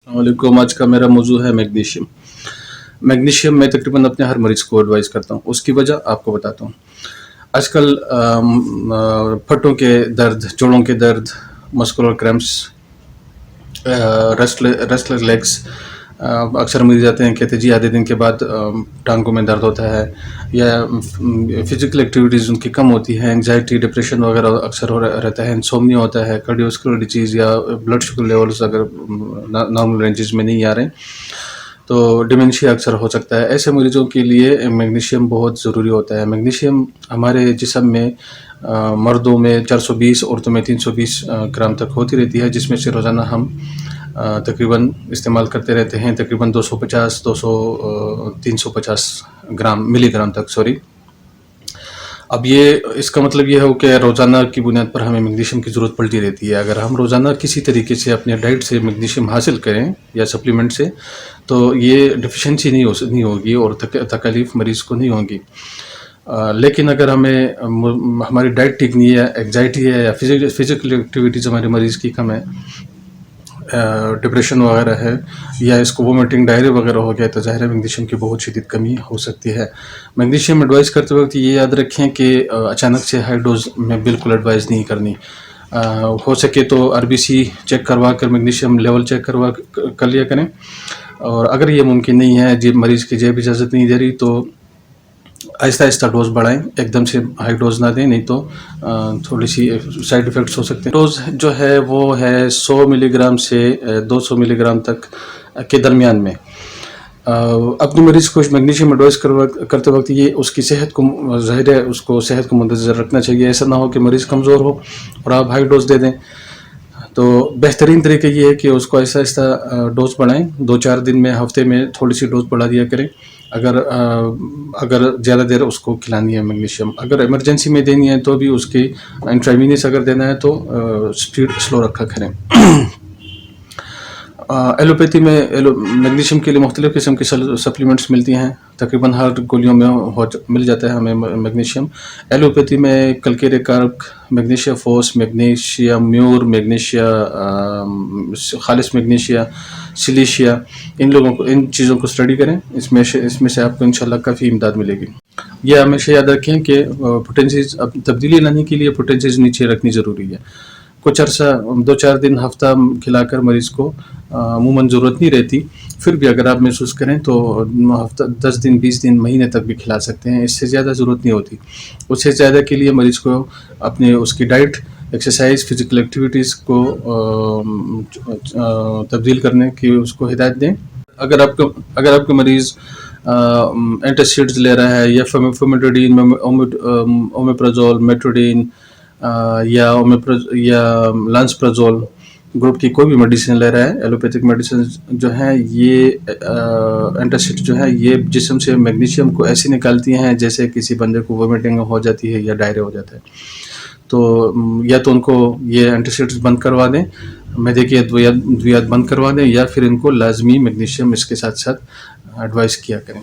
वालेकुम। आज का मेरा मौजू है मैग्नीशियम। मैग्नीशियम मैं तकरीबन अपने हर मरीज़ को एडवाइस करता हूँ। उसकी वजह आपको बताता हूँ। आजकल फटों के दर्द, जोड़ों के दर्द, मस्कुलर क्रैम्प्स, रेस्टलेस लेग्स, अक्सर मरीज आते हैं, कहते हैं जी आधे दिन के बाद टांगों में दर्द होता है, या फिजिकल एक्टिविटीज़ उनकी कम होती है, एंग्जाइटी, डिप्रेशन वगैरह अक्सर रहता है, इंसोम्निया होता है, कार्डियोवास्कुलर डिजीज़ या ब्लड शुगर लेवल्स अगर नॉर्मल रेंजेस में नहीं आ रहे, तो डिमेंशिया अक्सर हो सकता है। ऐसे मरीजों के लिए मैग्नीशियम बहुत ज़रूरी होता है। मैग्नीशियम हमारे जिस्म में मर्दों में 420, औरतों में 320 ग्राम तक होती रहती है, जिसमें से रोज़ाना हम तकरीबन इस्तेमाल करते रहते हैं तकरीबन 350 मिलीग्राम तक, सॉरी। अब ये इसका मतलब ये है कि रोज़ाना की बुनियाद पर हमें मैग्नीशियम की ज़रूरत पड़ती रहती है। अगर हम रोज़ाना किसी तरीके से अपने डाइट से मैग्नीशियम हासिल करें या सप्लीमेंट से, तो ये डिफिशेंसी नहीं होगी और तकलीफ़ मरीज़ को नहीं होगी। लेकिन अगर हमारी डाइट ठीक नहीं है, एग्जाइटी है या फिजिकल एक्टिविटीज़ हमारे मरीज़ की कम है, डिप्रेशन वगैरह है, या इसको वोमिटिंग डायरिया वगैरह हो गया, तो ज़ाहिर है मैग्नीशियम की बहुत शदीद कमी हो सकती है। मैग्नीशियम एडवाइस करते वक्त ये याद रखें कि अचानक से हाई डोज में बिल्कुल एडवाइस नहीं करनी। हो सके तो आरबीसी चेक करवा कर मैग्नीशियम लेवल चेक करवा कर लिया करें, और अगर ये मुमकिन नहीं है, जी मरीज़ की जेब इजाज़त नहीं दे रही, तो आहिस्ता आहिस्ता डोज बढ़ाएं, एकदम से हाई डोज ना दें, नहीं तो थोड़ी सी साइड इफ़ेक्ट्स हो सकते हैं। डोज जो है वो है 100 मिलीग्राम से 200 मिलीग्राम तक के दरमियान में। अपने मरीज़ को मैग्नीशियम एडवाइस करते वक्त ये उसकी सेहत को, ज़ाहिर है उसको सेहत को मद्देनज़र रखना चाहिए। ऐसा ना हो कि मरीज़ कमज़ोर हो और आप हाई डोज दे दें। तो बेहतरीन तरीका ये है कि उसको आहिस्ता आहिस्ता डोज बढ़ाएं। 2-4 दिन में, हफ्ते में थोड़ी सी डोज बढ़ा दिया करें। अगर ज़्यादा देर उसको खिलानी है मैग्नीशियम, अगर इमरजेंसी में देनी है तो भी उसकी इंट्रावीनस अगर देना है तो स्पीड स्लो रखा करें। एलोपैथी में मैग्नीशियम के लिए मुख्तलिफ़ किस्म की सप्लीमेंट्स मिलती हैं। तकरीबन हर गोलियों में मिल जाता है हमें मैग्नीशियम। एलोपैथी में कल्केरिया कार्क, मैग्नीशिया फोस, मैग्नीशिया म्यूर, मैग्नीशिया खालिस, मैग्नीशिया सिलिशिया, इन चीज़ों को स्टडी करें। इसमें से आपको इंशाल्लाह काफ़ी इमदाद मिलेगी। यह हमेशा याद रखें कि पोटेंसीज तब्दीली लाने के लिए पोटेंसीज नीचे रखनी ज़रूरी है। कुछ अर्सा 2-4 दिन, हफ्ता खिलाकर मरीज़ को अमूमन ज़रूरत नहीं रहती। फिर भी अगर आप महसूस करें तो हफ्ता 10 दिन, 20 दिन, महीने तक भी खिला सकते हैं। इससे ज़्यादा ज़रूरत नहीं होती। उससे ज़्यादा के लिए मरीज़ को उसकी डाइट, एक्सरसाइज, फिजिकल एक्टिविटीज़ को तब्दील करने की उसको हिदायत दें। अगर आपका मरीज़ एंटासिड्स ले रहा है, या फैमिटोडिन, ओमेप्राजोल, मेट्रोडिन या लांसप्राजोल ग्रुप की कोई भी मेडिसिन ले रहा है, एलोपैथिक मेडिसिन जो हैं, ये एंटासिड जो है, ये जिस्म से मैग्नीशियम को ऐसे निकालती हैं जैसे किसी बंदे को वोमिटिंग हो जाती है या डायरिया हो जाता है। तो या तो उनको ये एंटासिड्स बंद करवा दें, मैदे की अद्वियात बंद करवा दें, या फिर इनको लाजमी मैग्नीशियम इसके साथ साथ एडवाइस किया करें।